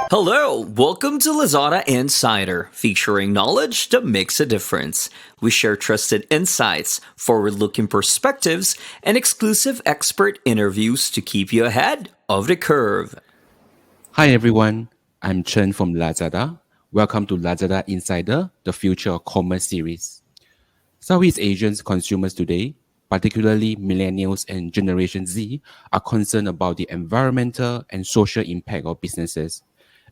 Hello, welcome to Lazada Insider, featuring knowledge that makes a difference. We share trusted insights, forward-looking perspectives, and exclusive expert interviews to keep you ahead of the curve. Hi everyone, I'm Chen from Lazada. Welcome to Lazada Insider, the Future of Commerce series. Southeast Asian consumers today, particularly millennials and Generation Z, are concerned about the environmental and social impact of businesses.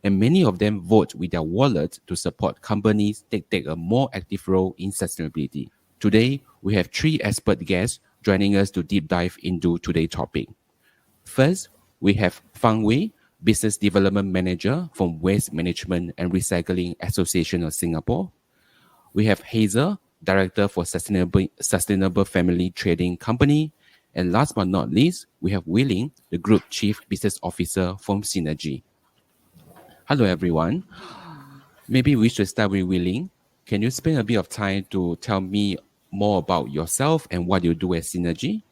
And many of them vote with their wallet to support companies that take a more active role in sustainability. Today, we have three expert guests joining us to deep dive into today's topic. First, we have Fang, Business Development Manager from Waste Management and Recycling Association of Singapore. We have Hazel, Director for Sustainable Family Trading Company. And last but not least, we have Ling, the Group Chief Business Officer from Synagie. Hello, everyone. Maybe we should start with Ling. Can you spend a bit of time to tell me more about yourself and what you do at Synagie?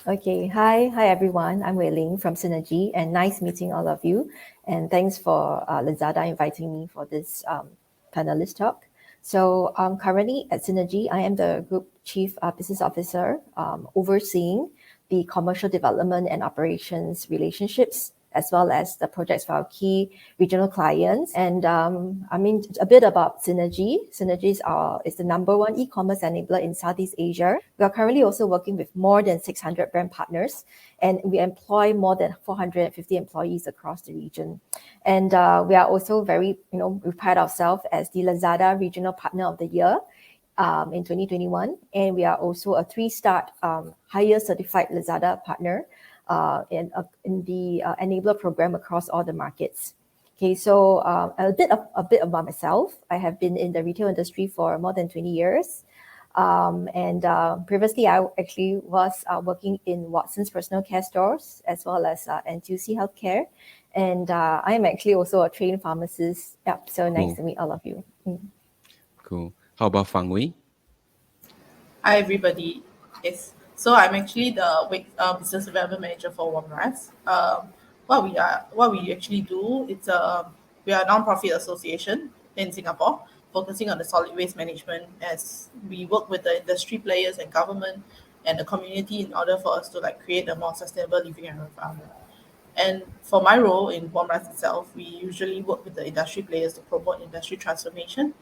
Okay, hi everyone. I'm Ling from Synagie, and nice meeting all of you. And thanks for Lazada inviting me for this panelist talk. So currently at Synagie, I am the Group Chief Business Officer, overseeing the commercial development and operations relationships, as well as the projects for our key regional clients. And a bit about Synagie. Synagie is the number one e-commerce enabler in Southeast Asia. We are currently also working with more than 600 brand partners, and we employ more than 450 employees across the region. And we are also we pride ourselves as the Lazada Regional Partner of the Year in 2021. And we are also a 3-star higher certified Lazada partner in the enabler program across all the markets. Okay, so a bit about myself. I have been in the retail industry for more than 20 years. Previously, I actually was working in Watson's personal care stores, as well as NTUC Healthcare. And I am actually also a trained pharmacist. Yeah, so nice to meet all of you. Cool. How about Fang Wei? Hi, everybody. Yes. So I'm actually the business development manager for WMRAS. What we actually do, we are a non-profit association in Singapore, focusing on the solid waste management, as we work with the industry players and government and the community in order for us to create a more sustainable living environment. And for my role in WMRAS itself, we usually work with the industry players to promote industry transformation,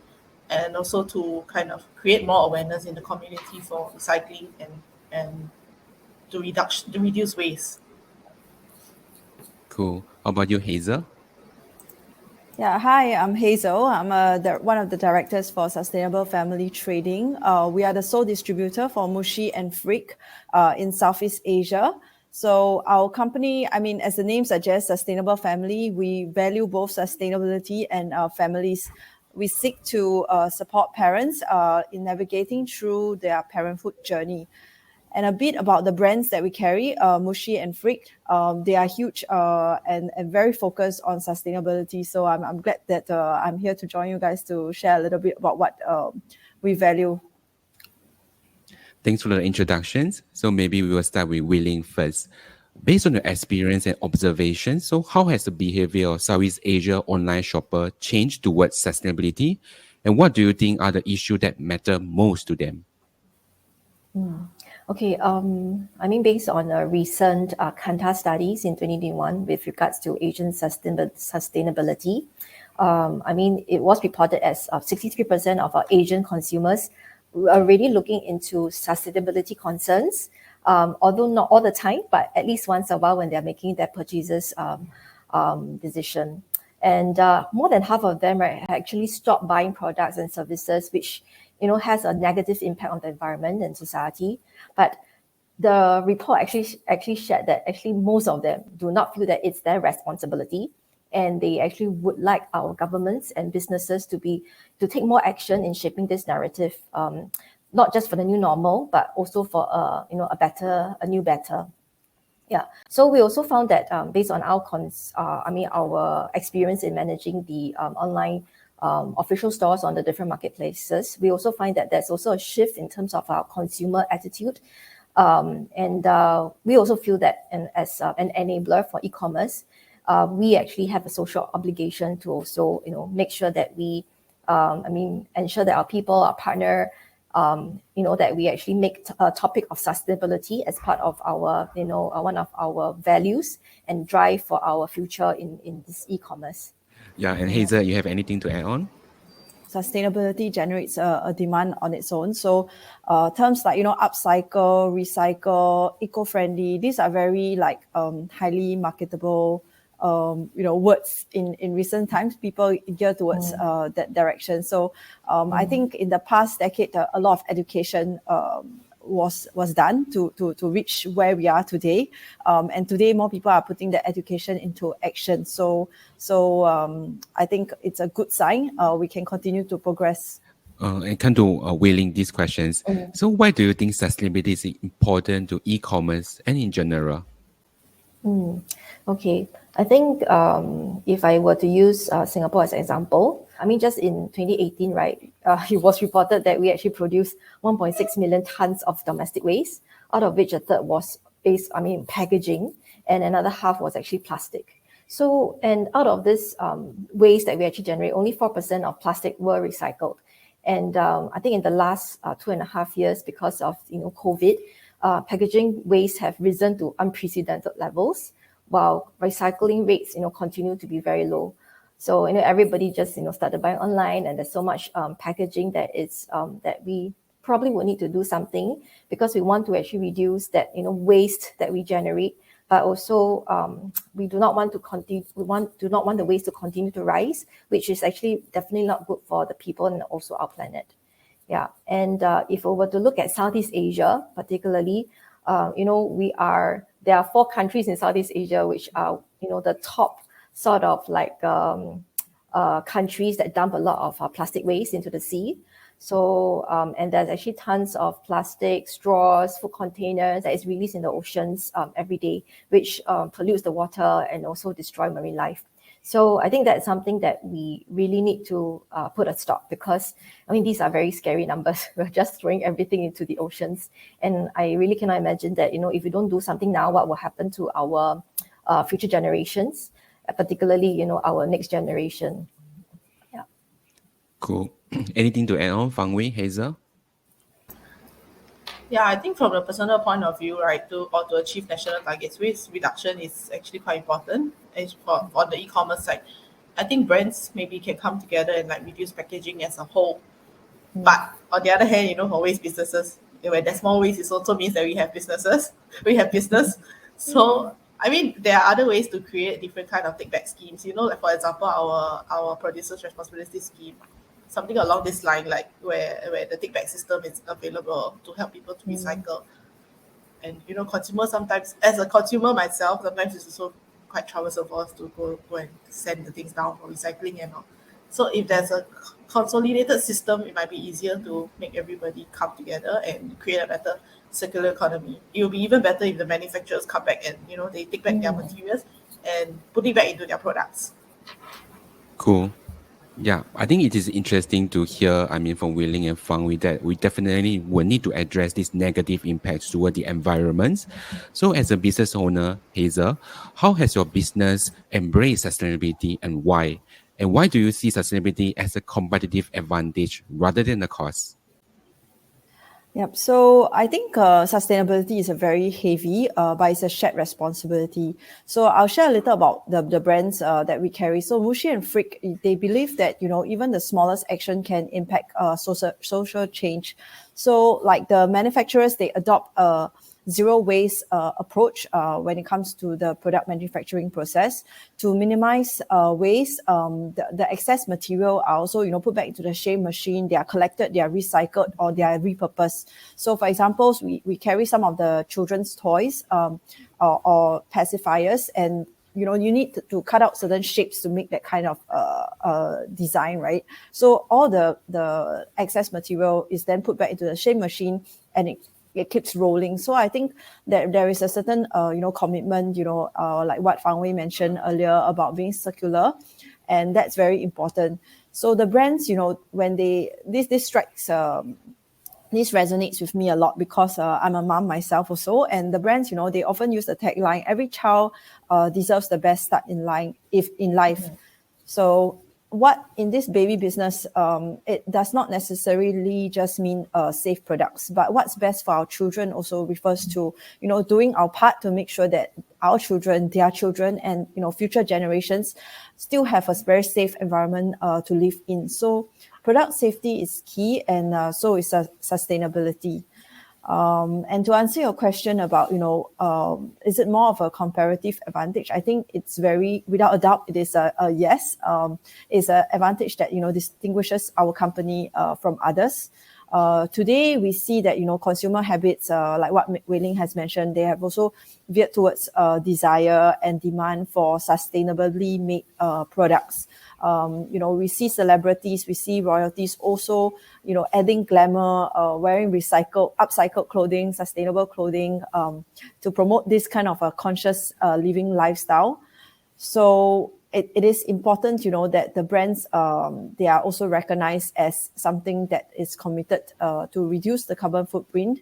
and also to kind of create more awareness in the community for recycling and to reduce waste. Cool. How about you, Hazel? Yeah, hi, I'm Hazel. I'm one of the directors for Sustainable Family Trading. We are the sole distributor for Mushi and Freak in Southeast Asia. So our company, as the name suggests, Sustainable Family, we value both sustainability and families. We seek to support parents in navigating through their parenthood journey. And a bit about the brands that we carry, Mushi and Freak. They are huge and very focused on sustainability. So I'm glad that I'm here to join you guys to share a little bit about what we value. Thanks for the introductions. So maybe we will start with Ling first. Based on your experience and observation, so how has the behavior of Southeast Asia online shopper changed towards sustainability? And what do you think are the issues that matter most to them? Okay, based on a recent Kantar studies in 2021 with regards to Asian sustainability, it was reported as 63% of our Asian consumers are already looking into sustainability concerns, although not all the time, but at least once a while when they're making their purchases decision. And more than half of them actually stopped buying products and services which has a negative impact on the environment and society. But the report actually shared that most of them do not feel that it's their responsibility, and they actually would like our governments and businesses to take more action in shaping this narrative, not just for the new normal, but also for a new better. Yeah. So we also found that based on our experience in managing the online official stores on the different marketplaces, we also find that there's also a shift in terms of our consumer attitude. We also feel that as an enabler for e-commerce, we actually have a social obligation to also, make sure that we, ensure that our people, our partner, that we actually make a topic of sustainability as part of our, one of our values and drive for our future in this e-commerce. Yeah, and Hazel, you have anything to add on? Sustainability generates a demand on its own. So terms like, upcycle, recycle, eco-friendly, these are very highly marketable words in recent times. People gear towards that direction. So I think in the past decade, a lot of education was done to reach where we are today. And today, more people are putting the education into action. So I think it's a good sign. We can continue to progress. And come to Wei-Ling these questions. So why do you think sustainability is important to e-commerce and in general? Okay, I think if I were to use Singapore as an example, just in 2018, right, it was reported that we actually produced 1.6 million tons of domestic waste, out of which a third was packaging, and another half was actually plastic. So, and out of this waste that we actually generate, only 4% of plastic were recycled. And I think in the last 2.5 years, because of COVID, packaging waste have risen to unprecedented levels, while recycling rates continue to be very low. So everybody just started buying online, and there's so much packaging that is that we probably will need to do something, because we want to actually reduce that waste that we generate, but also we do not want the waste to continue to rise, which is actually definitely not good for the people and also our planet. Yeah, and if we were to look at Southeast Asia, particularly, there are 4 countries in Southeast Asia which are the top sort of countries that dump a lot of plastic waste into the sea. So and there's actually tons of plastic straws, food containers that is released in the oceans every day, which pollutes the water and also destroy marine life. So I think that's something that we really need to put a stop, because these are very scary numbers. We're just throwing everything into the oceans, and I really cannot imagine that if we don't do something now, what will happen to our future generations, particularly our next generation. Yeah. Cool. Anything to add on, Fang, Hazel? Yeah, I think from a personal point of view, right, to achieve national targets, waste reduction is actually quite important. And on the e-commerce side, I think brands maybe can come together and reduce packaging as a whole. But on the other hand, for waste businesses, where there's more waste, it also means that we have businesses, we have business. So there are other ways to create different kind of take back schemes. For example, our producers responsibility scheme, something along this line, where the take back system is available to help people to recycle. And consumers sometimes, as a consumer myself, sometimes it's also quite troublesome for us to go and send the things down for recycling and all. So if there's a consolidated system, it might be easier to make everybody come together and create a better circular economy. It will be even better if the manufacturers come back and they take back their materials and put it back into their products. Cool. Yeah, I think it is interesting to hear, from Wei-Ling and Fang, that we definitely will need to address these negative impacts toward the environment. So as a business owner, Hazel, how has your business embraced sustainability and why? And why do you see sustainability as a competitive advantage rather than a cost? Yep. So I think sustainability is a very heavy, but it's a shared responsibility. So I'll share a little about the brands that we carry. So Mushi and Frick, they believe that even the smallest action can impact social change. So like the manufacturers, they adopt a zero waste approach when it comes to the product manufacturing process to minimize waste. The excess material are also put back into the shame machine. They are collected, they are recycled, or they are repurposed. So for example, we carry some of the children's toys or pacifiers, and you need to cut out certain shapes to make that kind of design, right? So all the excess material is then put back into the shame machine, and it keeps rolling. So I think that there is a certain commitment, like what Fang Wei mentioned earlier about being circular, and that's very important. So the brands, when this strikes this resonates with me a lot because I'm a mom myself also, and the brands, they often use the tagline, every child deserves the best start in life. So what in this baby business, it does not necessarily just mean safe products, but what's best for our children also refers to, doing our part to make sure that our children, their children, and, future generations still have a very safe environment to live in. So product safety is key, and so is sustainability. And to answer your question about, is it more of a comparative advantage? I think it's without a doubt, it is a yes. It's an advantage that, distinguishes our company from others. Today, we see that, consumer habits, like what Wei Ling has mentioned, they have also veered towards desire and demand for sustainably made products. We see celebrities, we see royalties also, adding glamour, wearing upcycled clothing, sustainable clothing, to promote this kind of a conscious living lifestyle. So it is important, that the brands, they are also recognized as something that is committed to reduce the carbon footprint.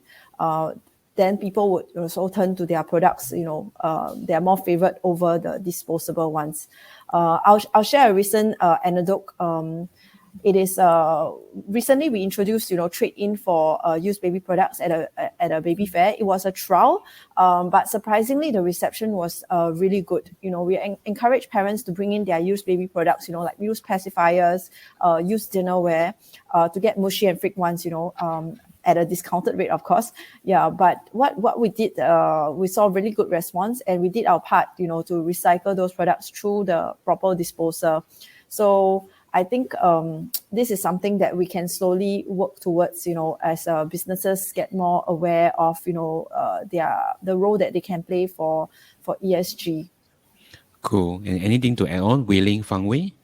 Then people would also turn to their products, they are more favored over the disposable ones. I'll share a recent anecdote. It is recently we introduced, trade-in for used baby products at a baby fair. It was a trial, but surprisingly, the reception was really good. We encourage parents to bring in their used baby products, like used pacifiers, used dinnerware, to get mushy and freak ones, at a discounted rate, of course. Yeah, but what we did, we saw really good response, and we did our part, to recycle those products through the proper disposal. So I think this is something that we can slowly work towards, as businesses get more aware of, the role that they can play for ESG. Cool. And anything to add on, Wei Ling, Fang Wei?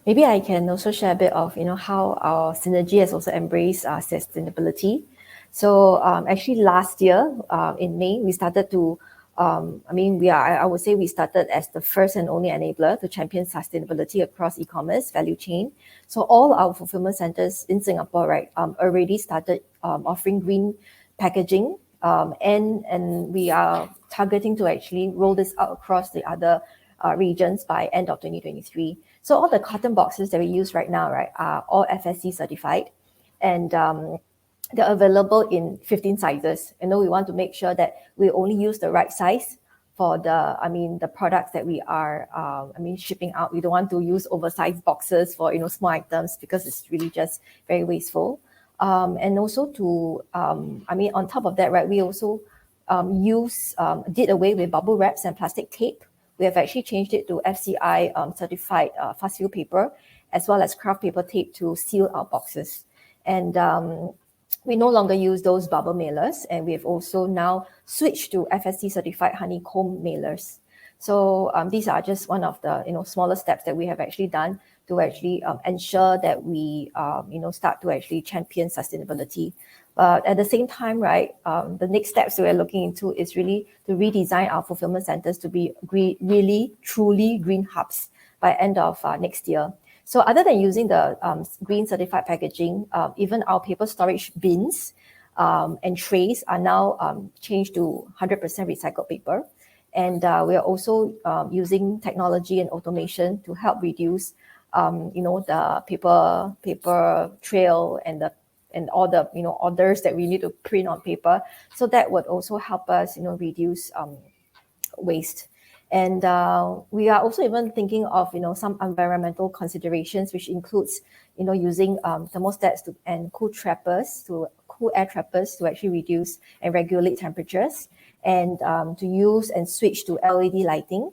Maybe I can also share a bit of, how our Synagie has also embraced sustainability. So actually last year in May, we started to, I would say we started as the first and only enabler to champion sustainability across e-commerce value chain. So all our fulfillment centers in Singapore, right, already started offering green packaging, and we are targeting to actually roll this out across the other regions by end of 2023. So all the carton boxes that we use right now, right, are all FSC certified, and they're available in 15 sizes. We want to make sure that we only use the right size for the products that we are, shipping out. We don't want to use oversized boxes for, small items, because it's really just very wasteful. And also on top of that, right, we also did away with bubble wraps and plastic tape. We have actually changed it to FCI certified fast seal paper, as well as craft paper tape to seal our boxes. And we no longer use those bubble mailers, and we have also now switched to FSC certified honeycomb mailers. So these are just one of the smaller steps that we have actually done to actually ensure that we start to actually champion sustainability. But at the same time, right, the next steps we're looking into is really to redesign our fulfillment centers to be really truly green hubs by end of next year. So other than using the green certified packaging, even our paper storage bins and trays are now changed to 100% recycled paper. And we are also using technology and automation to help reduce, the paper trail and all the orders that we need to print on paper. So that would also help us, reduce waste. And we are also even thinking of, some environmental considerations, which includes, using thermostats and cool air trappers to actually reduce and regulate temperatures, and to use and switch to LED lighting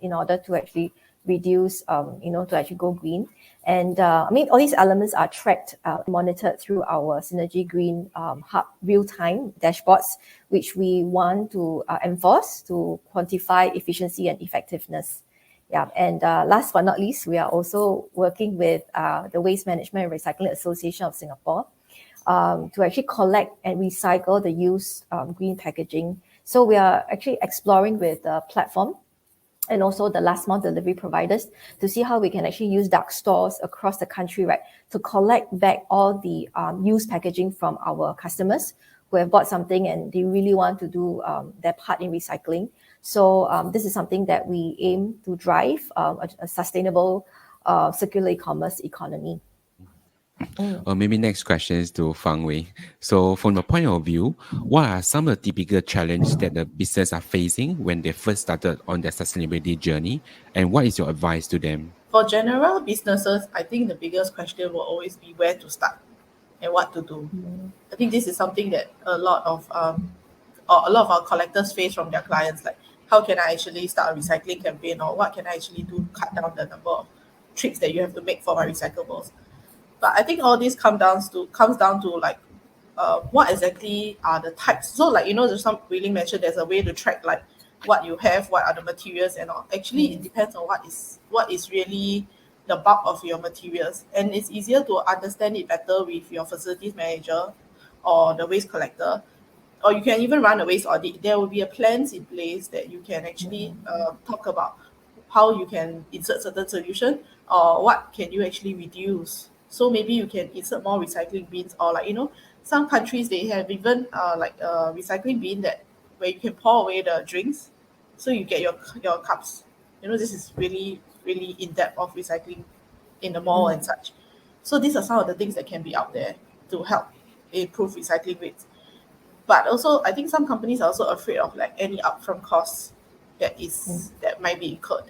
in order to actually reduce, to actually go green. And all these elements are tracked, monitored through our Synagie Green Hub real-time dashboards, which we want to enforce to quantify efficiency and effectiveness. Yeah, and last but not least, we are also working with the Waste Management and Recycling Association of Singapore to actually collect and recycle the used green packaging. So we are actually exploring with a platform and also the last mile delivery providers to see how we can actually use dark stores across the country, right, to collect back all the used packaging from our customers who have bought something and they really want to do their part in recycling. So this is something that we aim to drive a sustainable circular e-commerce economy. Or maybe next question is to Fang. So from your point of view, what are some of the typical challenges that the business are facing when they first started on their sustainability journey? And what is your advice to them? For general businesses, I think the biggest question will always be where to start and what to do. I think this is something that a lot of our collectors face from their clients, like how can I actually start a recycling campaign, or what can I actually do to cut down the number of trips that you have to make for my recyclables. But I think all this comes down to like what exactly are the types. So like there's some Wei mentioned there's a way to track like what you have, what are the materials and all. Actually it depends on what is really the bulk of your materials, and it's easier to understand it better with your facilities manager or the waste collector, or you can even run a waste audit. There will be a plans in place that you can actually talk about how you can insert certain solution or what can you actually reduce. So maybe you can insert more recycling bins, or like some countries they have even like a recycling bin that where you can pour away the drinks, so you get your cups. This is really really in depth of recycling in the mall and such. So these are some of the things that can be out there to help improve recycling rates. But also, I think some companies are also afraid of like any upfront costs that might be incurred.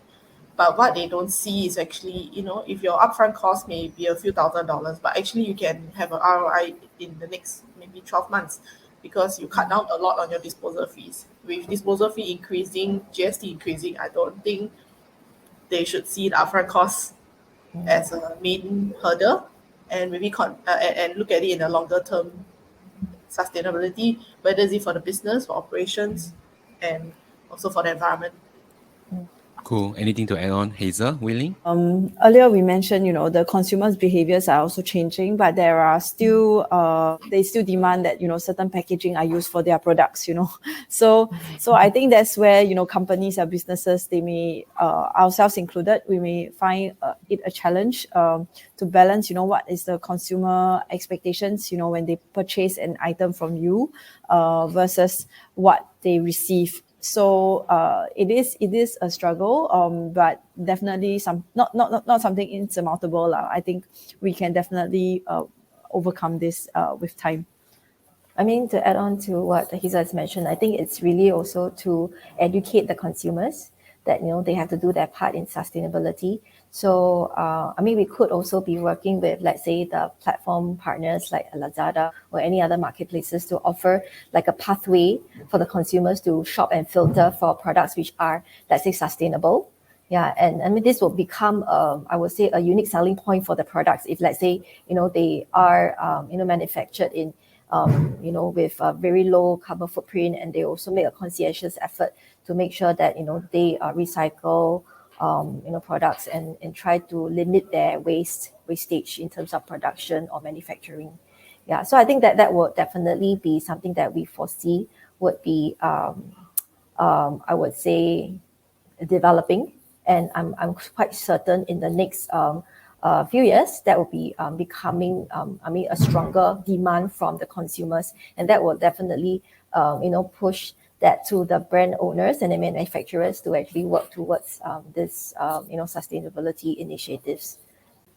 But what they don't see is actually, if your upfront cost may be a few $1,000s, but actually you can have an ROI in the next maybe 12 months because you cut down a lot on your disposal fees. With disposal fee increasing, GST increasing, I don't think they should see the upfront costs as a main hurdle, and maybe and look at it in a longer term sustainability, whether it's for the business, for operations, and also for the environment. Cool. Anything to add on, Hazel, Wei? Earlier we mentioned, the consumers' behaviors are also changing, but there are still they still demand that certain packaging are used for their products. So I think that's where companies or businesses, they may ourselves included, we may find it a challenge to balance what is the consumer expectations when they purchase an item from you versus what they receive. So it is a struggle, but definitely not something insurmountable. I think we can definitely overcome this with time. I mean, to add on to what Hazel has mentioned, I think it's really also to educate the consumers that they have to do their part in sustainability. So we could also be working with, let's say, the platform partners like Lazada or any other marketplaces to offer like a pathway for the consumers to shop and filter for products which are, let's say, sustainable. Yeah, and this will become, I would say, a unique selling point for the products. If let's say they are manufactured in with a very low carbon footprint, and they also make a conscientious effort to make sure that they recycle products and try to limit their wastage in terms of production or manufacturing. Yeah, so I think that will definitely be something that we foresee would be I would say developing, and I'm quite certain in the next few years that will be becoming a stronger demand from the consumers, and that will definitely push that to the brand owners and the manufacturers to actually work towards this sustainability initiatives.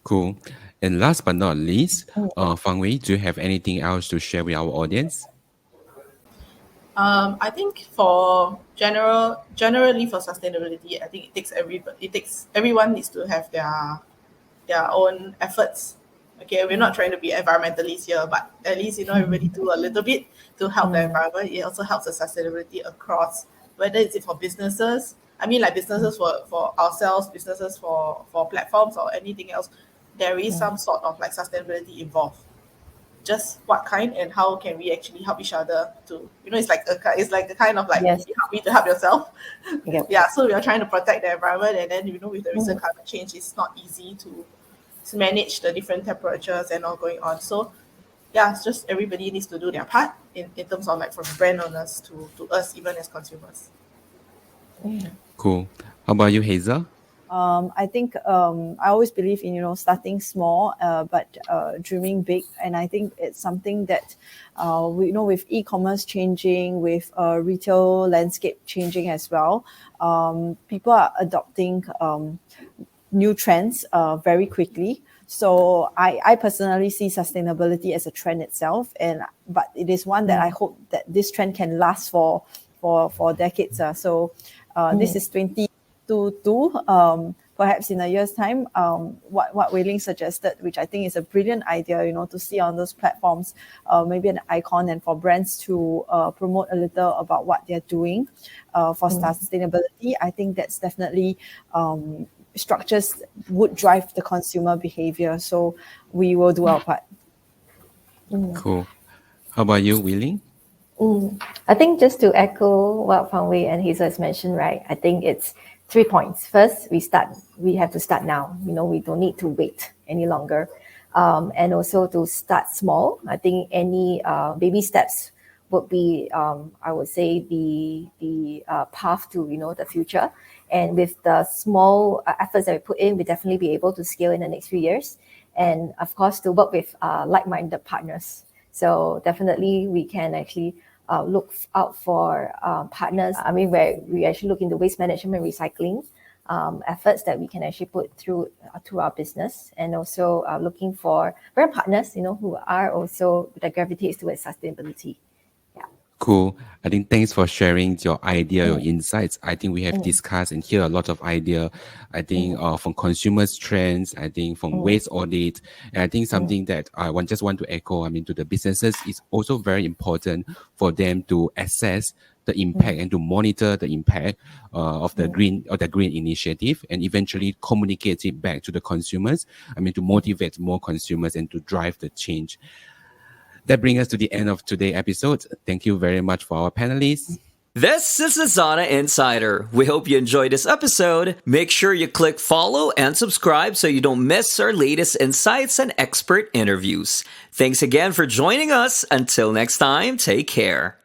Cool. And last but not least, Fang Wei, do you have anything else to share with our audience? I think for generally for sustainability, I think everyone needs to have their own efforts. Okay, we're not trying to be environmentalists here, but at least everybody do a little bit to help the environment. It also helps the sustainability across, whether it's for businesses. I mean, like businesses for ourselves, businesses for platforms or anything else. There is some sort of like sustainability involved. Just what kind and how can we actually help each other to it's like the kind of like Yes. you help me to help yourself. Yep. Yeah, so we are trying to protect the environment, and then with the recent climate change, it's not easy to manage the different temperatures and all going on. So yeah, it's just everybody needs to do their part in terms of like from brand owners to us, even as consumers. Cool. How about you, Hazel? I think I always believe in starting small but dreaming big, and I think it's something that we with e-commerce changing, with retail landscape changing as well. People are adopting new trends very quickly. So I personally see sustainability as a trend itself, but it is one that I hope that this trend can last for decades. So this is 2022. Perhaps in a year's time, what Wei Ling suggested, which I think is a brilliant idea, to see on those platforms, maybe an icon, and for brands to promote a little about what they're doing for sustainability. I think that's definitely structures would drive the consumer behavior. So we will do our part. Cool. How about you, Willing? I think just to echo what Fang and Hazel has mentioned, right? I think it's 3 points. First, we have to start now. We don't need to wait any longer. And also to start small. I think any baby steps would be, I would say, the path to, the future. And with the small efforts that we put in, we definitely be able to scale in the next few years. And of course, to work with like-minded partners. So definitely we can actually look out for partners. I mean, where we actually look into waste management and recycling efforts that we can actually put through to our business, and also looking for brand partners, who are also that gravitates towards sustainability. Cool. I think thanks for sharing your idea, your insights. I think we have discussed and hear a lot of idea. I think from consumers trends, I think from waste audit, and I think something that I just want to echo. I mean, to the businesses, is also very important for them to assess the impact and to monitor the impact of the green initiative, and eventually communicate it back to the consumers. I mean, to motivate more consumers and to drive the change. That brings us to the end of today's episode. Thank you very much for our panelists. This is Lazada Insider. We hope you enjoyed this episode. Make sure you click follow and subscribe so you don't miss our latest insights and expert interviews. Thanks again for joining us. Until next time, take care.